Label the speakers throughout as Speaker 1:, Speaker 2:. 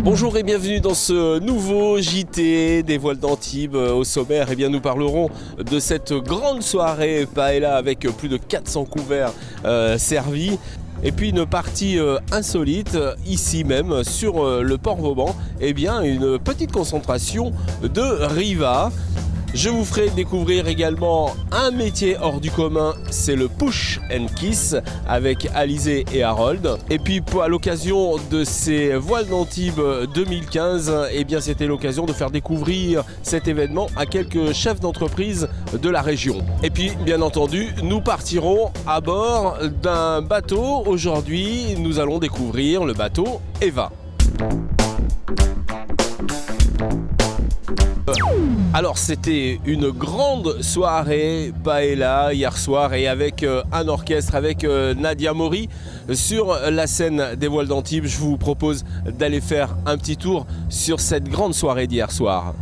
Speaker 1: Bonjour et bienvenue dans ce nouveau JT des voiles d'Antibes. Au sommaire, eh bien, nous parlerons de cette grande soirée paella avec plus de 400 couverts servis. Et puis une partie insolite, ici même sur le port Vauban, eh bien, une petite concentration de Riva. Je vous ferai découvrir également un métier hors du commun, c'est le push and kiss avec Alizé et Harold. Et puis à l'occasion de ces voiles d'Antibes 2015, eh bien c'était l'occasion de faire découvrir cet événement à quelques chefs d'entreprise de la région. Et puis bien entendu, nous partirons à bord d'un bateau. Aujourd'hui, nous allons découvrir le bateau Eva. Alors c'était une grande soirée paella hier soir et avec un orchestre, avec Nadia Mori sur la scène des voiles d'Antibes. Je vous propose d'aller faire un petit tour sur cette grande soirée d'hier soir.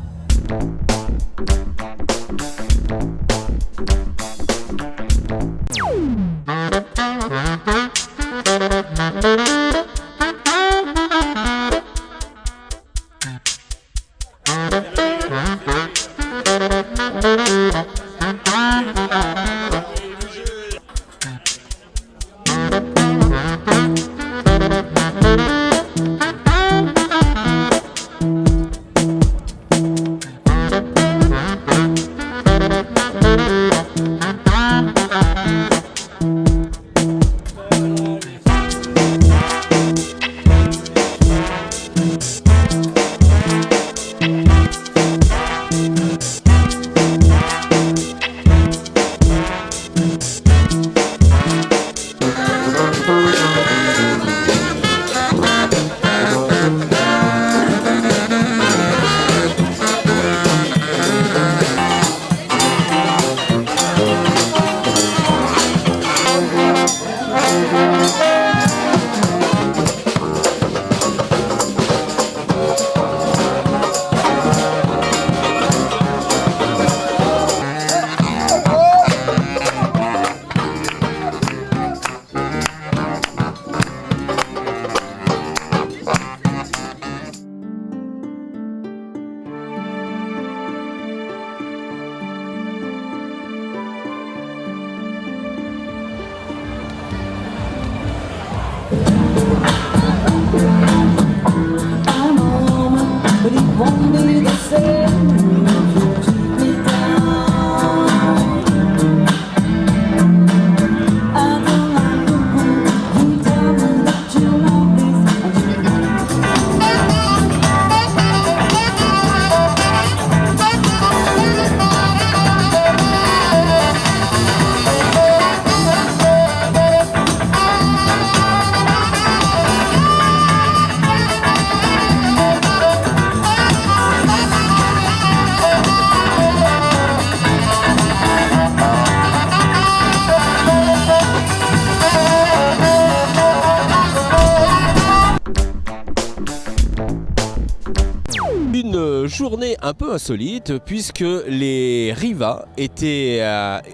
Speaker 1: Une journée un peu insolite puisque les Riva étaient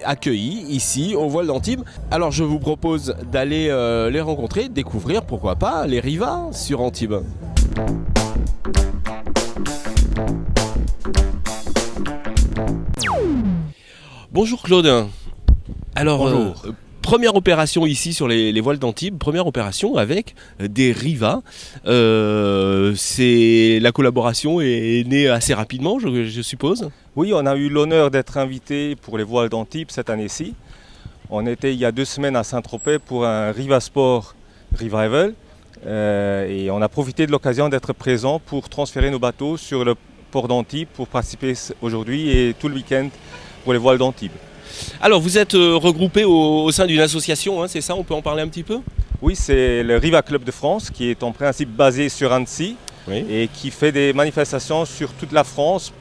Speaker 1: accueillis ici au voile d'Antibes. Alors je vous propose d'aller les rencontrer, découvrir pourquoi pas les Riva sur Antibes. Bonjour Claude. Alors
Speaker 2: bonjour.
Speaker 1: Première opération ici sur les voiles d'Antibes, première opération avec des Riva. La collaboration est née assez rapidement, je suppose.
Speaker 2: Oui, on a eu l'honneur d'être invité pour les voiles d'Antibes cette année-ci. On était il y a 2 semaines à Saint-Tropez pour un Riva Sport Revival. Et on a profité de l'occasion d'être présent pour transférer nos bateaux sur le port d'Antibes pour participer aujourd'hui et tout le week-end pour les voiles d'Antibes.
Speaker 1: Alors vous êtes regroupé au sein d'une association, hein, c'est ça? On peut en parler un petit peu?
Speaker 2: Oui, c'est le Riva Club de France qui est en principe basé sur Annecy, oui, et qui fait des manifestations sur toute la France,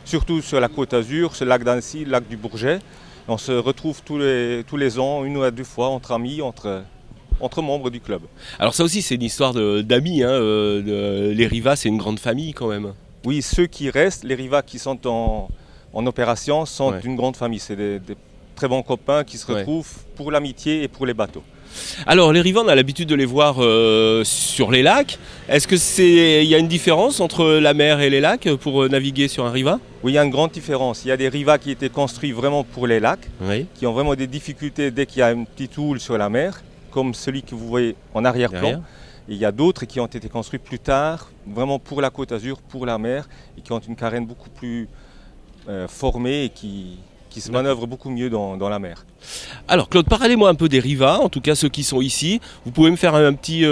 Speaker 2: surtout sur la Côte d'Azur, sur le lac d'Annecy, le lac du Bourget. On se retrouve tous les ans, 1 ou 2 fois, entre amis, entre membres du club.
Speaker 1: Alors ça aussi c'est une histoire d'amis, hein, les Riva c'est une grande famille quand même.
Speaker 2: Oui, ceux qui restent, les Riva qui sont en opération sont une grande famille. C'est des très bons copains qui se retrouvent pour l'amitié et pour les bateaux.
Speaker 1: Alors les rivas, on a l'habitude de les voir sur les lacs. Est-ce qu'il y a une différence entre la mer et les lacs pour naviguer sur un riva?
Speaker 2: Oui, il y a une grande différence. Il y a des rivas qui étaient construits vraiment pour les lacs,
Speaker 1: Oui.
Speaker 2: qui ont vraiment des difficultés dès qu'il y a un petit houle sur la mer, comme celui que vous voyez en arrière-plan.
Speaker 1: Derrière.
Speaker 2: Et il y a d'autres qui ont été construits plus tard, vraiment pour la Côte d'Azur, pour la mer, et qui ont une carène beaucoup plus formée et qui se manœuvrent beaucoup mieux dans la mer.
Speaker 1: Alors Claude, parlez-moi un peu des rivas, en tout cas ceux qui sont ici. Vous pouvez me faire un petit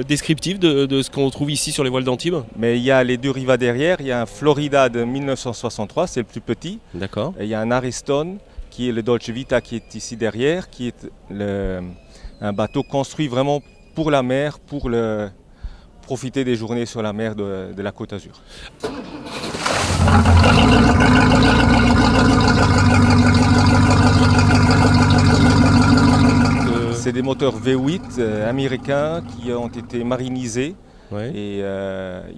Speaker 1: descriptif de ce qu'on trouve ici sur les voiles d'Antibes?
Speaker 2: Mais il y a les deux rivas derrière. Il y a un Florida de 1963, c'est le plus petit.
Speaker 1: D'accord.
Speaker 2: Et il y a un Ariston, qui est le Dolce Vita, qui est ici derrière, qui est un bateau construit vraiment pour la mer, pour profiter des journées sur la mer de la Côte d'Azur. C'est des moteurs V8 américains qui ont été marinisés.
Speaker 1: Ouais.
Speaker 2: Et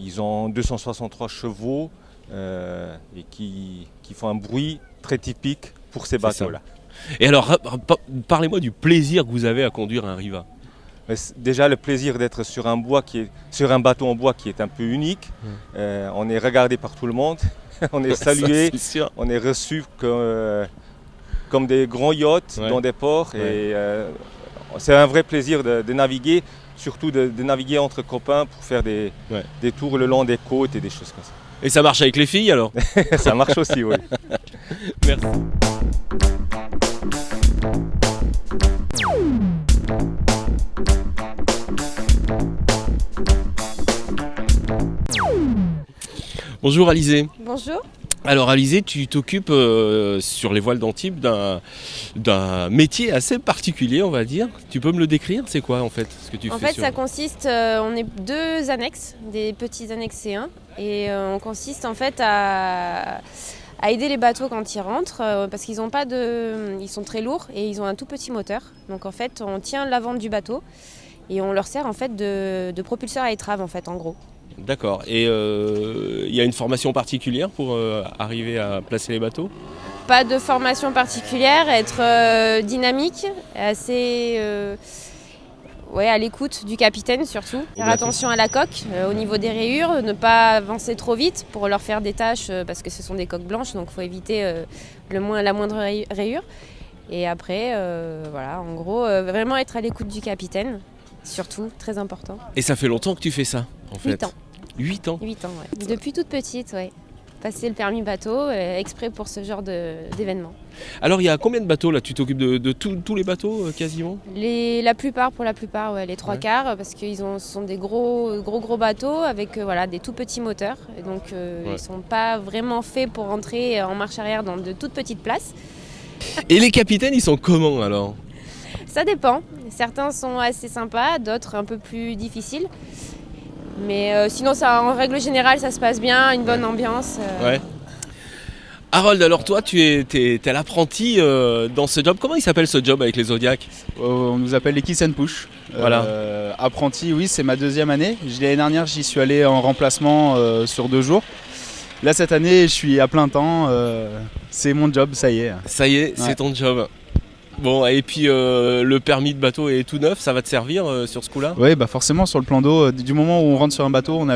Speaker 2: ils ont 263 chevaux et qui font un bruit très typique pour ces bateaux-là.
Speaker 1: Et alors, parlez-moi du plaisir que vous avez à conduire un riva.
Speaker 2: Mais déjà le plaisir d'être sur un bateau en bois qui est un peu unique. On est regardé par tout le monde, on est salué,
Speaker 1: Ça, c'est sûr.
Speaker 2: on est reçu comme des grands yachts dans des ports.
Speaker 1: Ouais.
Speaker 2: Et c'est un vrai plaisir de naviguer, surtout de naviguer entre copains pour faire des tours le long des côtes et des choses comme ça.
Speaker 1: Et ça marche avec les filles alors?
Speaker 2: Ça marche aussi, oui.
Speaker 1: Merci. Bonjour Alizé.
Speaker 3: Bonjour.
Speaker 1: Alors Alizé, tu t'occupes sur les voiles d'Antibes d'un métier assez particulier, on va dire. Tu peux me le décrire? C'est quoi en fait ce que tu fais?
Speaker 3: En fait, ça consiste, on est deux annexes, des petits annexes C1, et on consiste en fait à aider les bateaux quand ils rentrent, parce qu'ils ils sont très lourds et ils ont un tout petit moteur. Donc en fait, on tient l'avant du bateau et on leur sert en fait de propulseur à étrave en fait, en gros.
Speaker 1: D'accord. Et il y a une formation particulière pour arriver à placer les bateaux?
Speaker 3: Pas de formation particulière, être dynamique, assez à l'écoute du capitaine surtout. Faire attention à la coque au niveau des rayures, ne pas avancer trop vite pour leur faire des tâches parce que ce sont des coques blanches, donc il faut éviter la moindre rayure. Et après, en gros, vraiment être à l'écoute du capitaine, surtout, très important.
Speaker 1: Et ça fait longtemps que tu fais ça en fait?
Speaker 3: 8 ans.
Speaker 1: 8 ans?
Speaker 3: 8 ans, ouais. Depuis toute petite, ouais. Passer le permis bateau, exprès pour ce genre d'événement.
Speaker 1: Alors il y a combien de bateaux là? Tu t'occupes de tous les bateaux quasiment?
Speaker 3: Pour la plupart, ouais, les trois quarts, parce que ce sont des gros bateaux avec des tout petits moteurs. Et donc ils ne sont pas vraiment faits pour rentrer en marche arrière dans de toutes petites places.
Speaker 1: Et les capitaines, ils sont comment alors?
Speaker 3: Ça dépend. Certains sont assez sympas, d'autres un peu plus difficiles. Mais sinon, en règle générale, ça se passe bien, une bonne ambiance.
Speaker 1: Ouais. Harold, alors toi, t'es l'apprenti dans ce job. Comment il s'appelle ce job avec les Zodiacs?
Speaker 4: On nous appelle les Kiss and Push.
Speaker 1: Voilà.
Speaker 4: Apprenti, oui, c'est ma deuxième année. L'année dernière, j'y suis allé en remplacement sur 2 jours. Là, cette année, je suis à plein temps. C'est mon job, ça y est.
Speaker 1: Ça y est, c'est ton job. Bon, et puis le permis de bateau est tout neuf, ça va te servir sur ce coup-là?
Speaker 4: Oui, bah forcément, sur le plan d'eau, du moment où on rentre sur un bateau, on a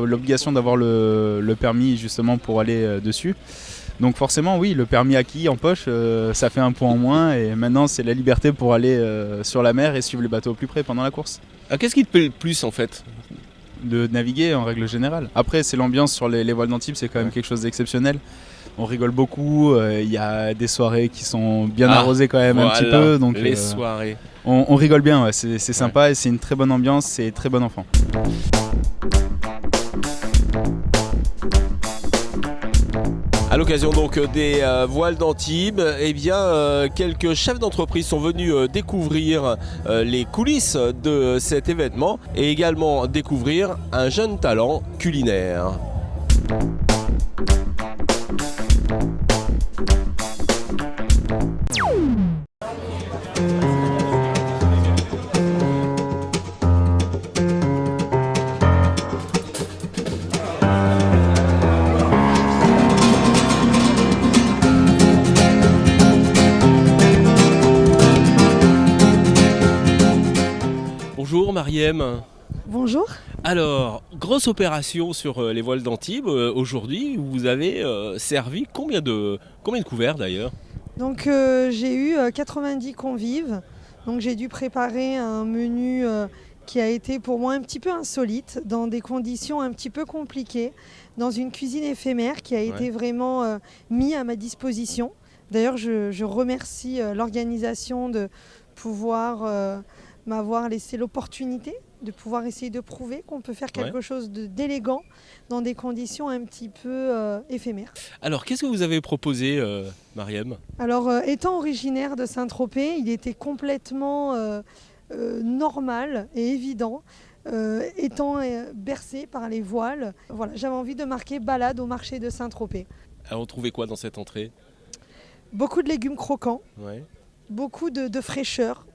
Speaker 4: l'obligation d'avoir le permis justement pour aller dessus. Donc forcément, oui, le permis acquis en poche, ça fait un point en moins. Et maintenant, c'est la liberté pour aller sur la mer et suivre les bateaux au plus près pendant la course.
Speaker 1: Qu'est-ce qui te plaît le plus en fait?
Speaker 4: De naviguer en règle générale. Après, c'est l'ambiance sur les voiles d'Antibes, c'est quand même quelque chose d'exceptionnel. On rigole beaucoup, il y a des soirées qui sont bien arrosées quand même un petit peu. Donc,
Speaker 1: les soirées.
Speaker 4: On rigole bien, ouais, c'est sympa et c'est une très bonne ambiance, c'est très bon enfant.
Speaker 1: À l'occasion donc des voiles d'Antibes, quelques chefs d'entreprise sont venus découvrir les coulisses de cet événement et également découvrir un jeune talent culinaire. Bonjour Mariem.
Speaker 5: Bonjour.
Speaker 1: Alors, grosse opération sur les voiles d'Antibes. Aujourd'hui, vous avez servi combien de couverts d'ailleurs?
Speaker 5: Donc j'ai eu 90 convives. Donc j'ai dû préparer un menu qui a été pour moi un petit peu insolite, dans des conditions un petit peu compliquées, dans une cuisine éphémère qui a été vraiment mis à ma disposition. D'ailleurs, je remercie l'organisation de pouvoir m'avoir laissé l'opportunité de pouvoir essayer de prouver qu'on peut faire quelque chose d'élégant dans des conditions un petit peu éphémères.
Speaker 1: Alors, qu'est-ce que vous avez proposé, Mariem?
Speaker 5: Alors, étant originaire de Saint-Tropez, il était complètement normal et évident, étant bercé par les voiles. Voilà, j'avais envie de marquer balade au marché de Saint-Tropez.
Speaker 1: Alors, on trouvait quoi dans cette entrée?
Speaker 5: Beaucoup de légumes croquants,
Speaker 1: Ouais.
Speaker 5: beaucoup de fraîcheur,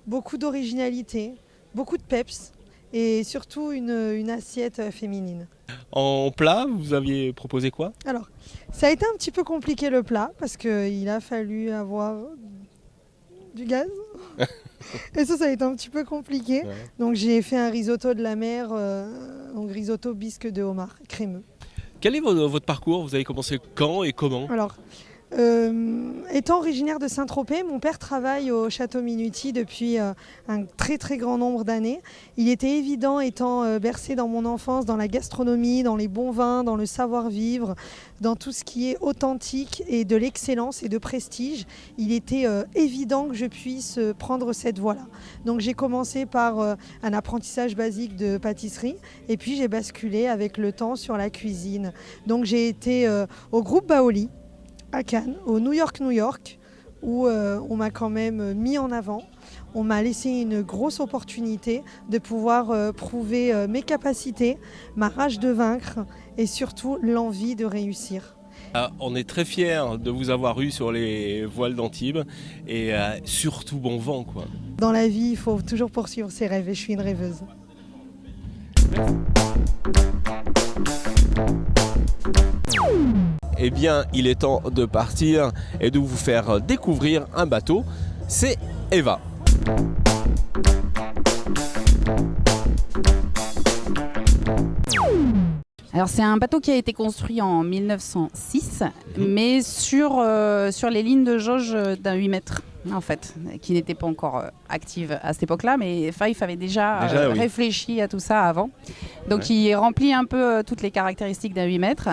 Speaker 5: beaucoup d'originalité, beaucoup de peps et surtout une assiette féminine.
Speaker 1: En plat, vous aviez proposé quoi?
Speaker 5: Alors, ça a été un petit peu compliqué le plat parce qu'il a fallu avoir du gaz. Et ça a été un petit peu compliqué.
Speaker 1: Ouais.
Speaker 5: Donc j'ai fait un risotto de la mer, donc risotto bisque de homard, crémeux.
Speaker 1: Quel est votre parcours? Vous avez commencé quand et comment?
Speaker 5: Alors, étant originaire de Saint-Tropez, mon père travaille au Château Minuti depuis un très très grand nombre d'années. Il était évident, étant bercé dans mon enfance, dans la gastronomie, dans les bons vins, dans le savoir-vivre, dans tout ce qui est authentique et de l'excellence et de prestige, il était évident que je puisse prendre cette voie-là. Donc j'ai commencé par un apprentissage basique de pâtisserie et puis j'ai basculé avec le temps sur la cuisine. Donc j'ai été au groupe Baoli à Cannes, au New York, où on m'a quand même mis en avant. On m'a laissé une grosse opportunité de pouvoir prouver mes capacités, ma rage de vaincre et surtout l'envie de réussir.
Speaker 1: Ah, on est très fiers de vous avoir eu sur les voiles d'Antibes et surtout bon vent, quoi.
Speaker 5: Dans la vie, il faut toujours poursuivre ses rêves et je suis une rêveuse.
Speaker 1: Eh bien, il est temps de partir et de vous faire découvrir un bateau. C'est Eva.
Speaker 6: Alors c'est un bateau qui a été construit en 1906, mais sur les lignes de jauge d'un 8 mètres, en fait, qui n'était pas encore active à cette époque-là, mais Fife avait déjà réfléchi à tout ça avant. Donc il remplit un peu toutes les caractéristiques d'un 8 mètres,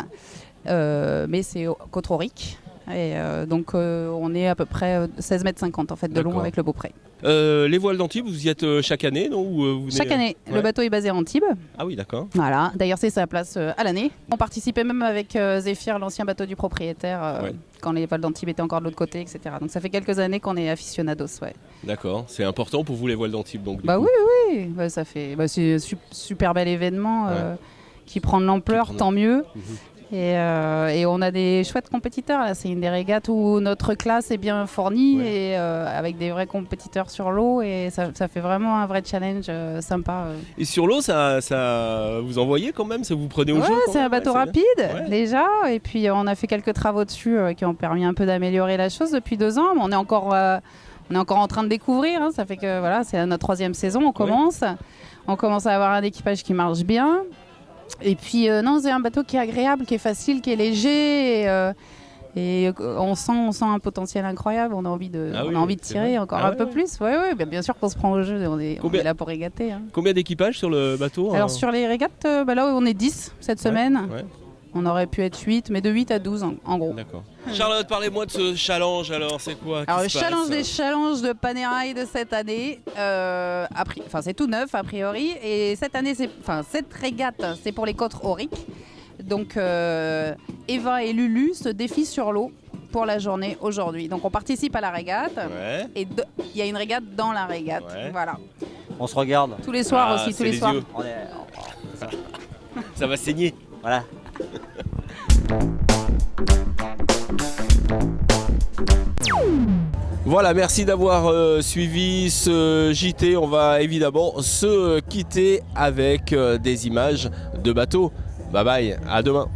Speaker 6: mais c'est côte aurique. Et donc on est à peu près 16,50 mètres en fait, de long avec le beaupré.
Speaker 1: Les voiles d'Antibes, vous y êtes chaque année, non? Ou
Speaker 6: Chaque année, le bateau est basé à Antibes.
Speaker 1: Ah oui, d'accord.
Speaker 6: Voilà, d'ailleurs c'est sa place à l'année. On participait même avec Zéphyr, l'ancien bateau du propriétaire, quand les voiles d'Antibes étaient encore de l'autre côté, etc. Donc ça fait quelques années qu'on est aficionados. Ouais.
Speaker 1: D'accord, c'est important pour vous les voiles d'Antibes donc?
Speaker 6: Bah oui, bah, ça fait, c'est un super bel événement qui prend de l'ampleur, tant mieux. Et on a des chouettes compétiteurs là. C'est une des régates où notre classe est bien fournie et avec des vrais compétiteurs sur l'eau et ça fait vraiment un vrai challenge sympa.
Speaker 1: Et sur l'eau, ça vous envoyez quand même? Ça vous prenez au jeu?
Speaker 6: C'est un bateau rapide déjà et puis on a fait quelques travaux dessus qui ont permis un peu d'améliorer la chose depuis 2 ans. Mais on est encore en train de découvrir. Hein. Ça fait que voilà, c'est notre 3e saison. On commence à avoir un équipage qui marche bien. Et puis non, c'est un bateau qui est agréable, qui est facile, qui est léger et on sent un potentiel incroyable. On a envie de tirer encore un peu plus. Ouais, bien sûr qu'on se prend au jeu, on est là pour régater. Hein.
Speaker 1: Combien d'équipages sur le bateau?
Speaker 6: Alors sur les régates, là on est 10 cette semaine. On aurait pu être 8, mais de 8 à 12 en gros.
Speaker 1: D'accord. Charlotte, parlez-moi de ce challenge alors, c'est quoi?
Speaker 6: Alors le challenge des challenges de Panerai de cette année, c'est tout neuf a priori, et cette année, cette régate, c'est pour les côtes auriques. Donc Eva et Lulu se défient sur l'eau pour la journée aujourd'hui. Donc on participe à la régate, et il y a une régate dans la régate. Voilà.
Speaker 7: On se regarde.
Speaker 6: Tous les soirs aussi, tous les soirs.
Speaker 1: Ça va saigner.
Speaker 7: Voilà.
Speaker 1: Voilà, merci d'avoir suivi ce JT. On va évidemment se quitter avec des images de bateaux. Bye bye, à demain.